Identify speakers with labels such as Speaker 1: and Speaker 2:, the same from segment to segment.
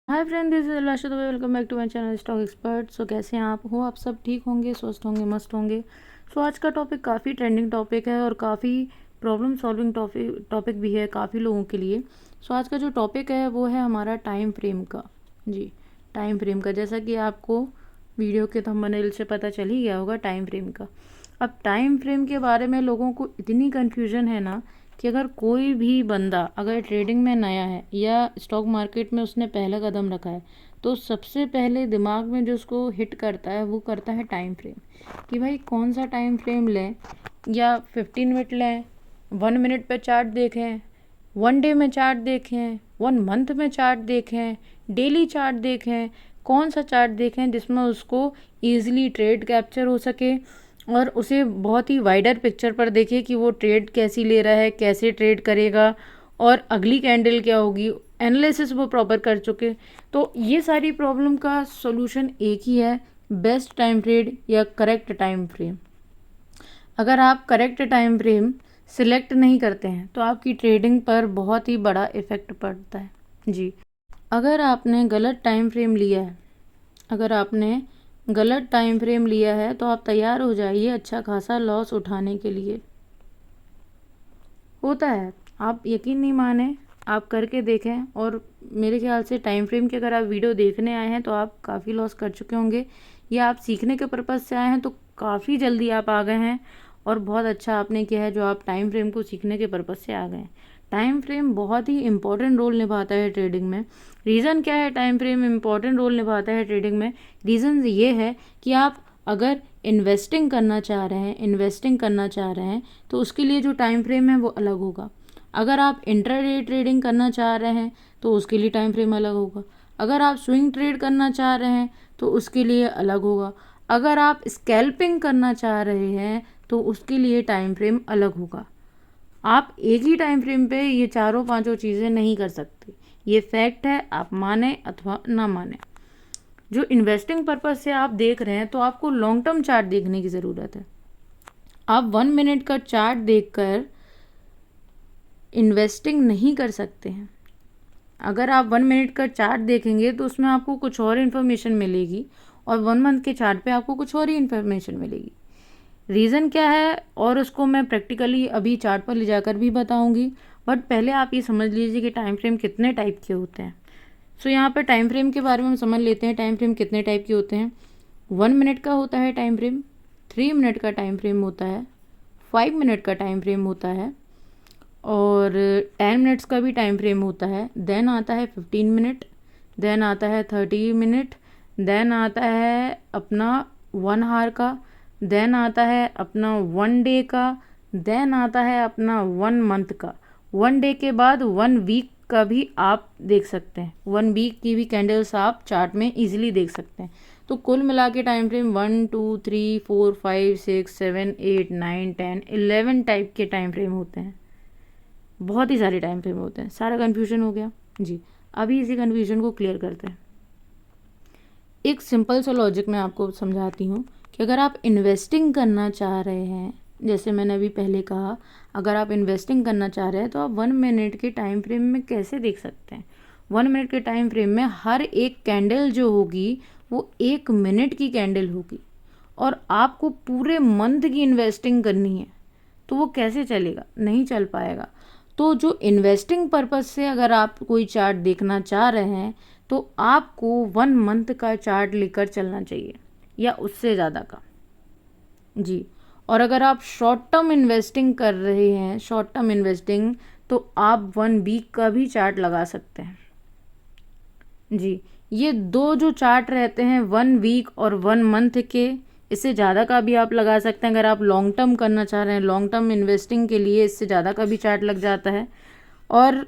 Speaker 1: Hi friend, this is Lasha Dubey. Welcome back to my channel stock expert. So कैसे हैं आप? हो आप सब ठीक होंगे, स्वस्थ होंगे, मस्त होंगे। सो आज का टॉपिक काफ़ी ट्रेंडिंग टॉपिक है और काफ़ी प्रॉब्लम सॉल्विंग टॉपिक भी है काफ़ी लोगों के लिए। सो आज का जो टॉपिक है वो है हमारा टाइम फ्रेम का। जी, टाइम फ्रेम का। जैसा कि आपको वीडियो के थंबनेल से पता चल ही गया होगा टाइम फ्रेम का। अब टाइम फ्रेम के बारे में लोगों को इतनी कन्फ्यूजन है ना कि अगर कोई भी बंदा अगर ट्रेडिंग में नया है या स्टॉक मार्केट में उसने पहला कदम रखा है तो सबसे पहले दिमाग में जो उसको हिट करता है वो करता है टाइम फ्रेम, कि भाई कौन सा टाइम फ्रेम लें, या 15 मिनट लें, 1 मिनट पे चार्ट देखें, 1 डे में चार्ट देखें, 1 मंथ में चार्ट देखें, डेली चार्ट देखें, कौन सा चार्ट देखें जिसमें उसको ईजिली ट्रेड कैप्चर हो सके और उसे बहुत ही वाइडर पिक्चर पर देखे कि वो ट्रेड कैसी ले रहा है, कैसे ट्रेड करेगा और अगली कैंडल क्या होगी, एनालिसिस वो प्रॉपर कर चुके। तो ये सारी प्रॉब्लम का सॉल्यूशन एक ही है, बेस्ट टाइम ट्रेड या करेक्ट टाइम फ्रेम। अगर आप करेक्ट टाइम फ्रेम सिलेक्ट नहीं करते हैं तो आपकी ट्रेडिंग पर बहुत ही बड़ा इफ़ेक्ट पड़ता है। जी, अगर आपने गलत टाइम फ्रेम लिया है, अगर आपने गलत टाइम फ्रेम लिया है तो आप तैयार हो जाइए अच्छा खासा लॉस उठाने के लिए। होता है, आप यकीन नहीं माने, आप करके देखें। और मेरे ख्याल से टाइम फ्रेम की अगर आप वीडियो देखने आए हैं तो आप काफ़ी लॉस कर चुके होंगे, या आप सीखने के पर्पज़ से आए हैं तो काफ़ी जल्दी आप आ गए हैं और बहुत अच्छा आपने किया है जो आप टाइम फ्रेम को सीखने के पर्पज़ से आ गए हैं। टाइम फ्रेम बहुत ही इंपॉर्टेंट रोल निभाता है ट्रेडिंग में। रीज़न क्या है टाइम फ्रेम इंपॉर्टेंट रोल निभाता है ट्रेडिंग में? रीज़न ये है कि आप अगर इन्वेस्टिंग करना चाह रहे हैं तो उसके लिए जो टाइम फ्रेम है वो अलग होगा। अगर आप इंट्राडे ट्रेडिंग करना चाह रहे हैं तो उसके लिए टाइम फ्रेम अलग होगा। अगर आप स्विंग ट्रेड करना चाह रहे हैं तो उसके लिए अलग होगा। अगर आप स्कैल्पिंग करना चाह रहे हैं तो उसके लिए टाइम फ्रेम अलग होगा। आप एक ही टाइम फ्रेम पे ये चारों पांचों चीज़ें नहीं कर सकते। ये फैक्ट है, आप माने अथवा ना माने। जो इन्वेस्टिंग पर्पज़ से आप देख रहे हैं तो आपको लॉन्ग टर्म चार्ट देखने की ज़रूरत है। आप 1 मिनट का चार्ट देखकर इन्वेस्टिंग नहीं कर सकते हैं। अगर आप 1 मिनट का चार्ट देखेंगे तो उसमें आपको कुछ और इन्फॉर्मेशन मिलेगी और 1 मंथ के चार्ट पे आपको कुछ और ही इन्फॉर्मेशन मिलेगी। रीज़न क्या है और उसको मैं प्रैक्टिकली अभी चार्ट पर ले जाकर भी बताऊंगी, बट पहले आप ये समझ लीजिए कि टाइम फ्रेम कितने टाइप के होते हैं। सो यहाँ पर टाइम फ्रेम के बारे में हम समझ लेते हैं। टाइम फ्रेम कितने टाइप के होते हैं? 1 मिनट का होता है टाइम फ्रेम, 3 मिनट का टाइम फ्रेम होता है, 5 मिनट का टाइम फ्रेम होता है और 10 मिनट्स का भी टाइम फ्रेम होता है। देन आता है 15 मिनट, देन आता है 30 मिनट, देन आता है अपना 1 आवर का, देन आता है अपना 1 डे का, देन आता है अपना 1 मंथ का। 1 डे के बाद 1 वीक का भी आप देख सकते हैं। 1 वीक की भी कैंडल्स आप चार्ट में इजीली देख सकते हैं। तो कुल मिला के टाइम फ्रेम 1 2 3 4 5 6 7 8 9 10 11 टाइप के टाइम फ्रेम होते हैं। बहुत ही सारे टाइम फ्रेम होते हैं। सारा कन्फ्यूजन हो गया जी। अभी इसी कन्फ्यूजन को क्लियर करते हैं। एक सिंपल सा लॉजिक मैं आपको समझाती हूँ कि अगर आप इन्वेस्टिंग करना चाह रहे हैं, जैसे मैंने अभी पहले कहा, अगर आप इन्वेस्टिंग करना चाह रहे हैं तो आप 1 मिनट के टाइम फ्रेम में कैसे देख सकते हैं? 1 मिनट के टाइम फ्रेम में हर एक कैंडल जो होगी वो 1 मिनट की कैंडल होगी और आपको पूरे मंथ की इन्वेस्टिंग करनी है, तो वो कैसे चलेगा? नहीं चल पाएगा। तो जो इन्वेस्टिंग पर्पज़ से अगर आप कोई चार्ट देखना चाह रहे हैं तो आपको 1 मंथ का चार्ट लेकर चलना चाहिए या उससे ज़्यादा का। जी, और अगर आप शॉर्ट टर्म इन्वेस्टिंग कर रहे हैं, शॉर्ट टर्म इन्वेस्टिंग, तो आप 1 वीक का भी चार्ट लगा सकते हैं। जी, ये दो जो चार्ट रहते हैं 1 वीक और 1 मंथ के, इससे ज़्यादा का भी आप लगा सकते हैं। अगर आप लॉन्ग टर्म करना चाह रहे हैं, लॉन्ग टर्म इन्वेस्टिंग के लिए इससे ज़्यादा का भी चार्ट लग जाता है। और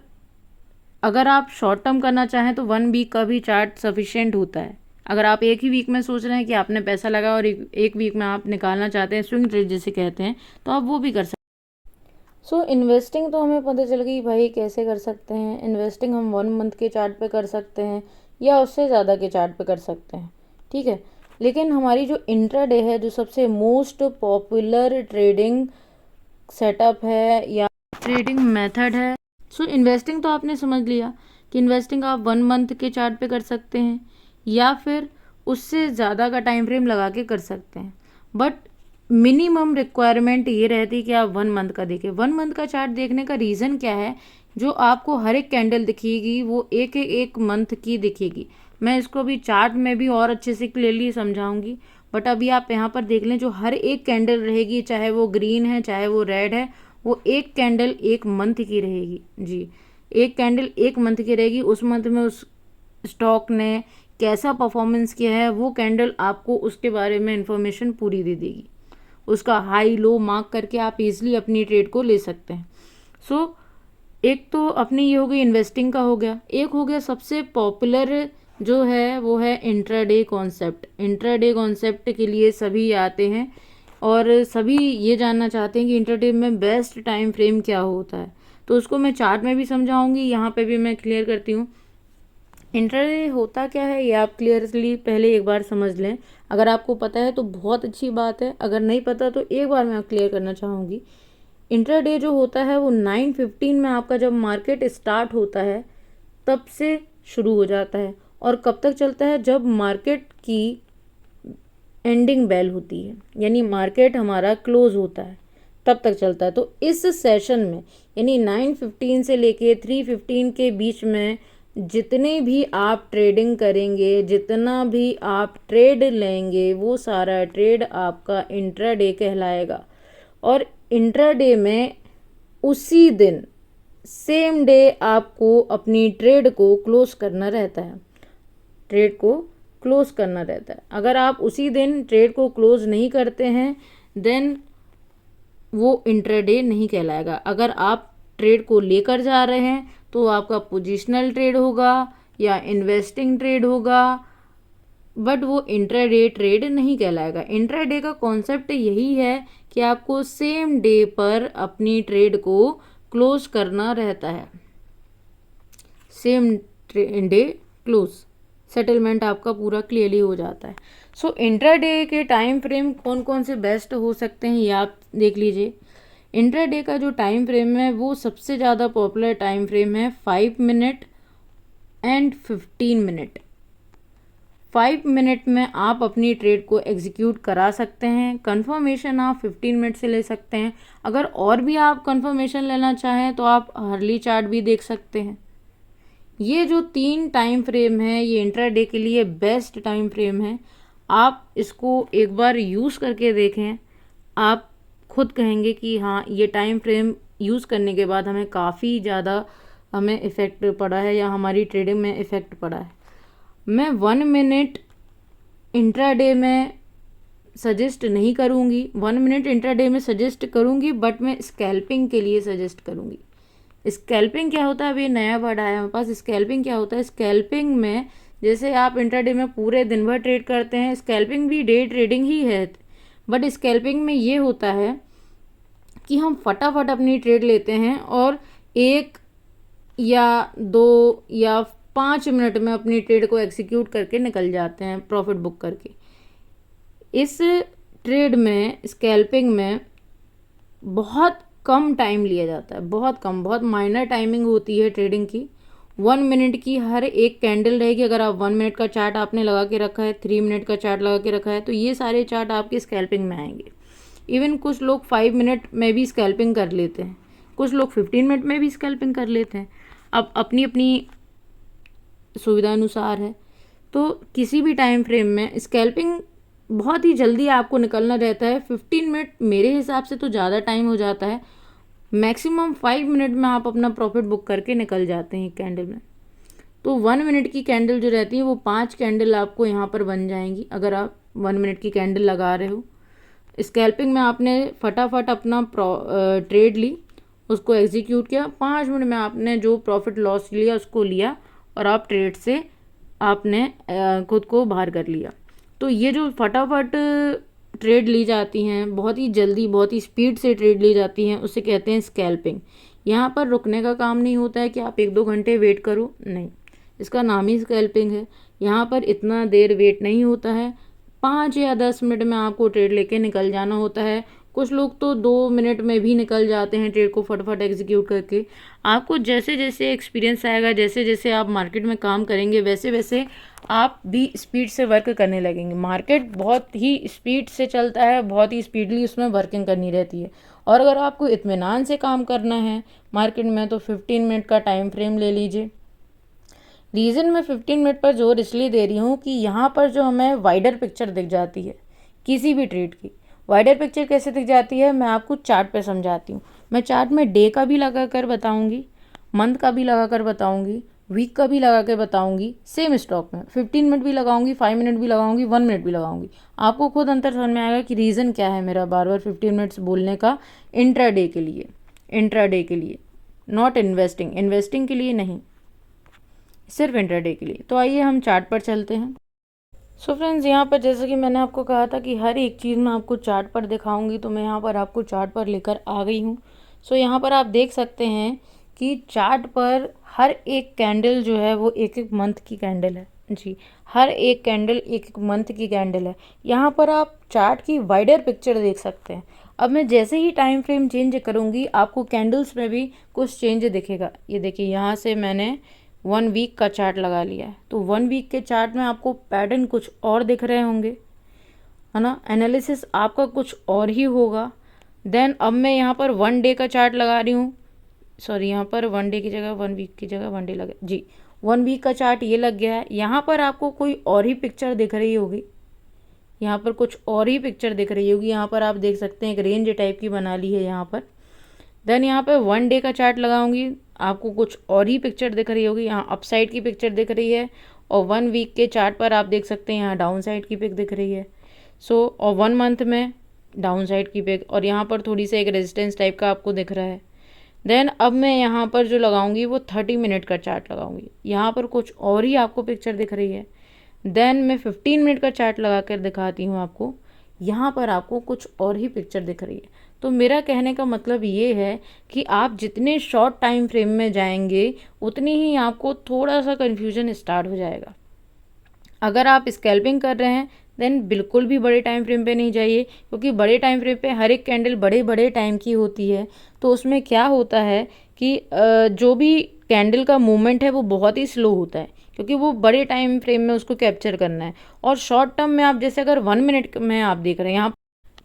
Speaker 1: अगर आप शॉर्ट टर्म करना चाहें तो 1 वीक का भी चार्ट सफिशिएंट होता है। अगर आप एक ही वीक में सोच रहे हैं कि आपने पैसा लगा और एक वीक में आप निकालना चाहते हैं, स्विंग ट्रेड जिसे कहते हैं, तो आप वो भी कर सकते हैं। सो इन्वेस्टिंग तो हमें पता चल गई भाई कैसे कर सकते हैं। इन्वेस्टिंग हम 1 मंथ के चार्ट पे कर सकते हैं या उससे ज़्यादा के चार्ट पे कर सकते हैं, ठीक है। लेकिन हमारी जो इंट्राडे है, जो सबसे मोस्ट पॉपुलर ट्रेडिंग सेटअप है या ट्रेडिंग मेथड है, सो इन्वेस्टिंग तो आपने समझ लिया कि इन्वेस्टिंग आप 1 मंथ के चार्ट पे कर सकते हैं या फिर उससे ज़्यादा का टाइम फ्रेम लगा के कर सकते हैं, बट मिनिमम रिक्वायरमेंट ये रहती कि आप 1 मंथ का देखें। 1 मंथ का चार्ट देखने का रीज़न क्या है, जो आपको हर एक कैंडल दिखेगी वो एक मंथ की दिखेगी। मैं इसको भी चार्ट में भी और अच्छे से क्लियरली समझाऊंगी, बट अभी आप यहाँ पर देख लें, जो हर एक कैंडल रहेगी, चाहे वो ग्रीन है चाहे वो रेड है, वो एक कैंडल 1 मंथ की रहेगी। जी, एक कैंडल 1 मंथ की रहेगी। उस मंथ में उस स्टॉक ने कैसा परफॉर्मेंस किया है, वो कैंडल आपको उसके बारे में इंफॉर्मेशन पूरी दे देगी। उसका हाई लो मार्क करके आप इजीली अपनी ट्रेड को ले सकते हैं। सो एक तो अपनी ये हो गई इन्वेस्टिंग का हो गया। एक हो गया सबसे पॉपुलर जो है वो है इंट्राडे कॉन्सेप्ट। इंट्राडे कॉन्सेप्ट के लिए सभी आते हैं और सभी ये जानना चाहते हैं कि इंट्राडे में बेस्ट टाइम फ्रेम क्या होता है। तो उसको मैं चार्ट में भी समझाऊंगी, यहाँ पे भी मैं क्लियर करती हूँ। इंट्राडे होता क्या है ये आप क्लियरली पहले एक बार समझ लें। अगर आपको पता है तो बहुत अच्छी बात है, अगर नहीं पता तो एक बार मैं क्लियर करना चाहूँगी। इंट्राडे जो होता है वो 9:15 में आपका जब मार्केट स्टार्ट होता है तब से शुरू हो जाता है और कब तक चलता है, जब मार्केट की एंडिंग बेल होती है, यानी मार्केट हमारा क्लोज होता है तब तक चलता है। तो इस सेशन में यानी 9:15 से लेके 3:15 के बीच में जितने भी आप ट्रेडिंग करेंगे, जितना भी आप ट्रेड लेंगे, वो सारा ट्रेड आपका इंट्राडे कहलाएगा। और इंट्राडे में उसी दिन सेम डे आपको अपनी ट्रेड को क्लोज करना रहता है। ट्रेड को क्लोज करना रहता है। अगर आप उसी दिन ट्रेड को क्लोज नहीं करते हैं देन वो इंट्राडे नहीं कहलाएगा। अगर आप ट्रेड को लेकर जा रहे हैं तो आपका पोजिशनल ट्रेड होगा या इन्वेस्टिंग ट्रेड होगा, बट वो इंट्राडे ट्रेड नहीं कहलाएगा। इंट्राडे का कॉन्सेप्ट यही है कि आपको सेम डे पर अपनी ट्रेड को क्लोज करना रहता है। सेम डे क्लोज सेटलमेंट आपका पूरा क्लियरली हो जाता है। सो इंट्राडे के टाइम फ्रेम कौन कौन से बेस्ट हो सकते हैं ये आप देख लीजिए। इंट्राडे का जो टाइम फ्रेम है वो सबसे ज़्यादा पॉपुलर टाइम फ्रेम है 5 मिनट एंड 15 मिनट। 5 मिनट में आप अपनी ट्रेड को एग्जीक्यूट करा सकते हैं। कंफर्मेशन आप 15 मिनट से ले सकते हैं। अगर और भी आप कंफर्मेशन लेना चाहें तो आप हर्ली चार्ट भी देख सकते हैं। ये जो 3 टाइम फ्रेम है ये इंट्राडे के लिए बेस्ट टाइम फ्रेम है। आप इसको एक बार यूज़ करके देखें, आप खुद कहेंगे कि हाँ ये टाइम फ्रेम यूज़ करने के बाद हमें काफ़ी ज़्यादा हमें इफ़ेक्ट पड़ा है या हमारी ट्रेडिंग में इफ़ेक्ट पड़ा है। मैं 1 मिनट इंट्राडे में सजेस्ट नहीं करूँगी, 1 मिनट इंट्राडे में सजेस्ट करूँगी, बट मैं स्कैल्पिंग के लिए सजेस्ट करूँगी। स्कैल्पिंग क्या होता है, अभी नया वर्ड आया हमारे पास। स्कैल्पिंग क्या होता है, स्कैल्पिंग में जैसे आप इंट्राडे में पूरे दिन भर ट्रेड करते हैं, स्कैल्पिंग भी डे ट्रेडिंग ही है, बट स्कैल्पिंग में ये होता है कि हम फटाफट अपनी ट्रेड लेते हैं और 1 या 2 या 5 मिनट में अपनी ट्रेड को एग्जीक्यूट करके निकल जाते हैं प्रॉफिट बुक करके। इस ट्रेड में स्कैल्पिंग में बहुत कम टाइम लिया जाता है, बहुत कम, बहुत माइनर टाइमिंग होती है ट्रेडिंग की। 1 मिनट की हर एक कैंडल रहेगी। अगर आप 1 मिनट का चार्ट आपने लगा के रखा है, 3 मिनट का चार्ट लगा के रखा है, तो ये सारे चार्ट आपके स्कैल्पिंग में आएंगे। इवन कुछ लोग 5 मिनट में भी स्कैल्पिंग कर लेते हैं, कुछ लोग 15 मिनट में भी स्कैल्पिंग कर लेते हैं। अब अपनी अपनी सुविधा अनुसार है। तो किसी भी टाइम फ्रेम में स्कैल्पिंग बहुत ही जल्दी आपको निकलना रहता है। 15 मिनट मेरे हिसाब से तो ज़्यादा टाइम हो जाता है। मैक्सिमम 5 मिनट में आप अपना प्रॉफिट बुक करके निकल जाते हैं कैंडल में। तो 1 मिनट की कैंडल जो रहती है वो 5 कैंडल आपको यहाँ पर बन जाएंगी अगर आप 1 मिनट की कैंडल लगा रहे हो। स्कैल्पिंग में आपने फटाफट अपना ट्रेड ली, उसको एग्जीक्यूट किया, 5 मिनट में आपने जो प्रॉफिट लॉस लिया उसको लिया और आप ट्रेड से आपने खुद को बाहर कर लिया। तो ये जो फटाफट ट्रेड ली जाती हैं, बहुत ही जल्दी बहुत ही स्पीड से ट्रेड ली जाती हैं, उसे कहते हैं स्कैल्पिंग। यहाँ पर रुकने का काम नहीं होता है कि आप 1-2 घंटे वेट करो, नहीं, इसका नाम ही स्कैल्पिंग है। यहाँ पर इतना देर वेट नहीं होता है, 5 या 10 मिनट में आपको ट्रेड लेके निकल जाना होता है। कुछ लोग तो 2 मिनट में भी निकल जाते हैं ट्रेड को फटाफट एग्जीक्यूट करके। आपको जैसे जैसे एक्सपीरियंस आएगा, जैसे जैसे आप मार्केट में काम करेंगे, वैसे वैसे आप भी स्पीड से वर्क करने लगेंगे। मार्केट बहुत ही स्पीड से चलता है, बहुत ही स्पीडली उसमें वर्किंग करनी रहती है। और अगर आपको इत्मीनान से काम करना है मार्केट में तो 15 मिनट का टाइम फ्रेम ले लीजिए। रीज़न मैं 15 मिनट पर जोर इसलिए दे रही हूँ कि यहाँ पर जो हमें वाइडर पिक्चर दिख जाती है किसी भी ट्रेड की। वाइडर पिक्चर कैसे दिख जाती है, मैं आपको चार्ट पे समझाती हूँ। मैं चार्ट में डे का भी लगा कर बताऊँगी, मंथ का भी लगा कर बताऊँगी, वीक का भी लगा कर बताऊँगी। सेम स्टॉक में 15 मिनट भी लगाऊंगी, 5 मिनट भी लगाऊंगी, 1 मिनट भी लगाऊंगी। आपको खुद अंतर समझ में आएगा कि रीज़न क्या है मेरा बार बार 15 मिनट्स बोलने का। इंट्राडे के लिए, इंट्राडे के लिए, नॉट इन्वेस्टिंग, इन्वेस्टिंग के लिए नहीं, सिर्फ इंट्राडे के लिए। तो आइए हम चार्ट पर चलते हैं। सो फ्रेंड्स, यहाँ पर जैसे कि मैंने आपको कहा था कि हर एक चीज़ मैं आपको चार्ट पर दिखाऊंगी, तो मैं यहाँ पर आपको चार्ट पर लेकर आ गई हूँ। सो यहाँ पर आप देख सकते हैं कि चार्ट पर हर एक कैंडल जो है वो एक एक मंथ की कैंडल है जी। हर एक कैंडल एक एक मंथ की कैंडल है। यहाँ पर आप चार्ट की वाइडर पिक्चर देख सकते हैं। अब मैं जैसे ही टाइम फ्रेम चेंज करूँगी आपको कैंडल्स में भी कुछ चेंज दिखेगा। ये देखिए, यहाँ से मैंने 1 वीक का चार्ट लगा लिया है, तो 1 वीक के चार्ट में आपको पैटर्न कुछ और दिख रहे होंगे, है ना। एनालिसिस आपका कुछ और ही होगा। देन अब मैं यहाँ पर 1 डे का चार्ट लगा रही हूँ। सॉरी, यहाँ पर 1 डे की जगह 1 वीक की जगह 1 डे लगा जी। 1 वीक का चार्ट ये लग गया है। यहाँ पर आपको कोई और ही पिक्चर दिख रही होगी, यहाँ पर कुछ और ही पिक्चर दिख रही होगी। यहाँ पर आप देख सकते हैं एक रेंज टाइप की बना ली है यहाँ पर। देन यहाँ पे 1 डे का चार्ट लगाऊंगी, आपको कुछ और ही पिक्चर दिख रही होगी। यहाँ अपसाइड की पिक्चर दिख रही है, और 1 वीक के चार्ट पर आप देख सकते हैं यहाँ डाउन साइड की पिक दिख रही है। सो और 1 मंथ में डाउन साइड की पिक, और यहाँ पर थोड़ी सी एक रेजिस्टेंस टाइप का आपको दिख रहा है। देन अब मैं यहाँ पर जो लगाऊंगी वो 30 मिनट का चार्ट लगाऊंगी। यहाँ पर कुछ और ही आपको पिक्चर दिख रही है। देन मैं 15 मिनट का चार्ट लगा कर दिखाती हूँ आपको। यहाँ पर आपको कुछ और ही पिक्चर दिख रही है। तो मेरा कहने का मतलब ये है कि आप जितने शॉर्ट टाइम फ्रेम में जाएंगे उतनी ही आपको थोड़ा सा कन्फ्यूजन स्टार्ट हो जाएगा। अगर आप स्कैल्पिंग कर रहे हैं देन बिल्कुल भी बड़े टाइम फ्रेम पे नहीं जाइए, क्योंकि बड़े टाइम फ्रेम पे हर एक कैंडल बड़े बड़े टाइम की होती है। तो उसमें क्या होता है कि जो भी कैंडल का मूवमेंट है वो बहुत ही स्लो होता है, क्योंकि वो बड़े टाइम फ्रेम में उसको कैप्चर करना है। और शॉर्ट टर्म में आप जैसे अगर 1 मिनट में आप देख रहे हैं,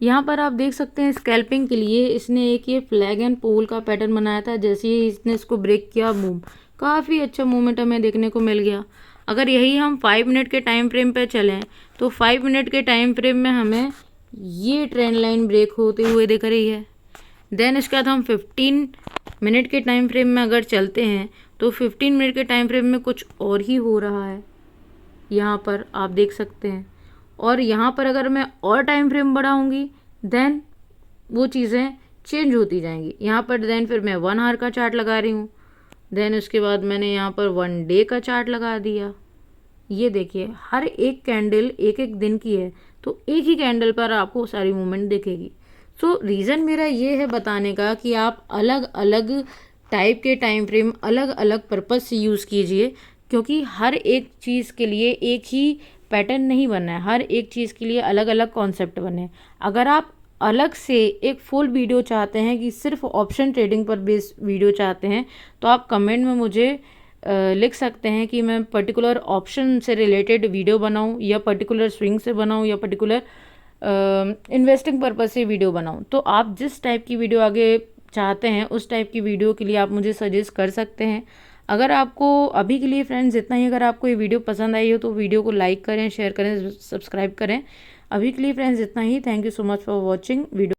Speaker 1: यहाँ पर आप देख सकते हैं स्कैल्पिंग के लिए इसने एक ये फ्लैग एंड पोल का पैटर्न बनाया था। जैसे ही इसने इसको ब्रेक किया, बूम, काफ़ी अच्छा मूवमेंट हमें देखने को मिल गया। अगर यही हम 5 मिनट के टाइम फ्रेम पे चलें तो 5 मिनट के टाइम फ्रेम में हमें ये ट्रेंड लाइन ब्रेक होते हुए दिख रही है। देन इसके बाद हम 15 मिनट के टाइम फ्रेम में अगर चलते हैं तो 15 मिनट के टाइम फ्रेम में कुछ और ही हो रहा है, यहाँ पर आप देख सकते हैं। और यहाँ पर अगर मैं और टाइम फ्रेम बढ़ाऊँगी देन वो चीज़ें चेंज होती जाएंगी। यहाँ पर देन फिर मैं 1 आवर का चार्ट लगा रही हूँ। देन उसके बाद मैंने यहाँ पर 1 डे का चार्ट लगा दिया। ये देखिए, हर एक कैंडल एक एक दिन की है, तो एक ही कैंडल पर आपको सारी मूवमेंट दिखेगी। सो रीज़न मेरा ये है बताने का कि आप अलग अलग टाइप के टाइम फ्रेम अलग अलग पर्पज़ से यूज़ कीजिए, क्योंकि हर एक चीज़ के लिए एक ही पैटर्न नहीं बनना है, हर एक चीज़ के लिए अलग अलग कॉन्सेप्ट बने हैं। अगर आप अलग से एक फुल वीडियो चाहते हैं कि सिर्फ ऑप्शन ट्रेडिंग पर बेस्ड वीडियो चाहते हैं, तो आप कमेंट में मुझे लिख सकते हैं कि मैं पर्टिकुलर ऑप्शन से रिलेटेड वीडियो बनाऊं, या पर्टिकुलर स्विंग से बनाऊं, या पर्टिकुलर इन्वेस्टिंग पर्पज़ से वीडियो बनाऊं। तो आप जिस टाइप की वीडियो आगे चाहते हैं उस टाइप की वीडियो के लिए आप मुझे सजेस्ट कर सकते हैं। अगर आपको अभी के लिए फ्रेंड्स इतना ही, अगर आपको ये वीडियो पसंद आई हो तो वीडियो को लाइक करें, शेयर करें, सब्सक्राइब करें। अभी के लिए फ्रेंड्स इतना ही। Thank you so much for watching video.